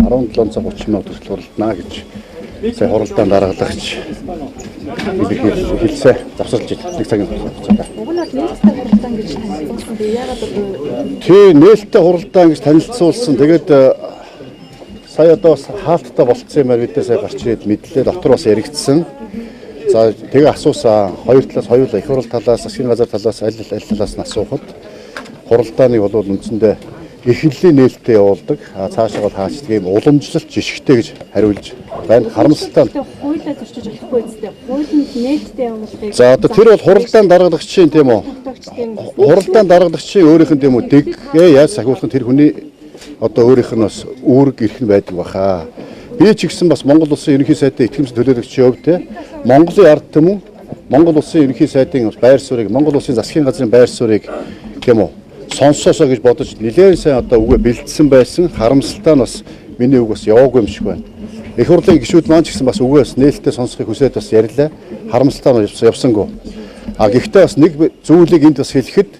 1730 мянга төгрөг хуралдана гэж сая хуралдаанд дараалагч хэлсэн завсарлаж нэг цагийн хугацаанд. Уг нь нээлттэй хуралдаан гэж танилцуулсан. Яагаад тий нээлттэй хуралдаан гэж танилцуулсан. Тэгээд сая одоо бас хаалттай болцсон юмар бид сая гарч ирээд мэдлээ дотор бас яригдсан. За тэгээ асуусан хоёр талаас хоёулаа их хурал талаас засгийн газар талаас аль талаас нь асуухад хуралдааныг бол үндсэндээ эхлэлийн нээлттэй явуулдаг. Цаашаа бол хаачдаг юм уламжлалт жишгтэй гэж хариулж байна. Харамсалтай. хуулиар зөрчиж болохгүй үстэй. Хуулинд нээлттэй явуулдаг. За одоо тэр бол хуралдаан даргалагчийн тийм үү? Хуралдаан даргалагчийн өөрийнх нь тийм үү дэгээ яаж сахиулах тэр хүний одоо өөрийнх нь бас үүрэг эрх нь байдаг баха. Би ч гэсэн бас Монгол улсын ерөнхий сайдын итгэмж төлөөлөгчийн хувьд те Монголын ард түмэн Монгол улсын ерөнхий сайдын байр суурийг Монгол улсын засгийн газрын байр суурийг тийм үү сонсоосоо гэж бодож нэлээд сайн одоо үгээ бэлдсэн байсан. Харамсалтай нь бас миний үг бас яваагүй юм шиг байна. Их хурлын гишүүд маань ч гэсэн бас үгээс нээлттэй сонсохыг хүсээд бас ярьлаа. Харамсалтай нь явсангүй. Гэхдээ бас нэг зүйлийг энд бас хэлэхэд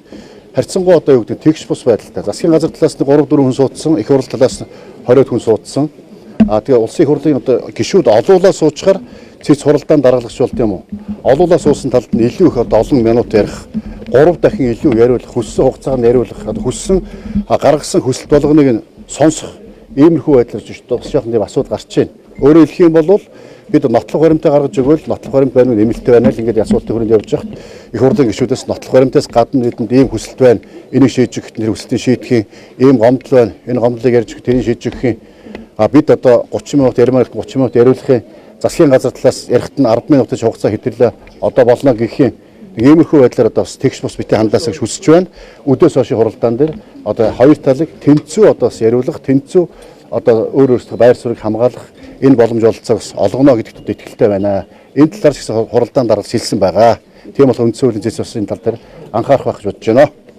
харьцангуй одоо юу гэдэг тэгш бус байдалтай. Засгийн газар талаас нь 3-4 хүн суудсан, их хурл талаас нь 20 хүн суудсан. Тэгээ улсын их хурлын одоо гишүүд олуулаа суучаар цэц хуралдаан даргалагч болт юм уу? Олуулаа суусан талд нь илүү их одоо олон минут ярих, 3 дахин илүү яриулах, хүссэн хугацаанд яриулах, хүссэн гаргасан хүсэлт болгоныг нь сонсох иймэрхүү байдлаар бас жоохон тийм асуудал гарч байна. Өөрөөр хэлэх юм бол бид нотлох баримтаа гаргаж өгвөл нотлох баримт байна уу, нэмэлттэй байна л ингээд асуултын хүрээнд явж байхад их хурлын гишүүдээс нотлох баримтаас гадна бидэнд ийм хүсэлт байна. Энийг шийдэж өгөх нэр хүсэлтийг шийдэхийн ийм гомдол байна. Энэ гомдлыг ярьж өгөх, тэрийг шийдэж өгөхийн бид одоо 30 минут ярмаар 30 минут яриулахын засгийн газар талаас ярихт нь 10 минутын хугацаа хэвтэлээ одоо болно гэхийн иймэрхүү байдлаар одоо бас тэгш бус битээ хандлаасаа гэж хүсэж байна. Өдөөс хойшийн хуралдаан дээр одоо хоёр талыг тэнцүү одоо бас яриулах, тэнцүү одоо өөр өөрсдөө байр суурийг хамгаалах энэ боломж олцоог олгоно гэдэгт итгэлтэй байна. Энэ талаар ч гэсэн хуралдаан даргалж хэлсэн байгаа. Тийм бол үндсэн хуулийн зэс ёсны тал дээр анхаарах байх гэж бодож байна.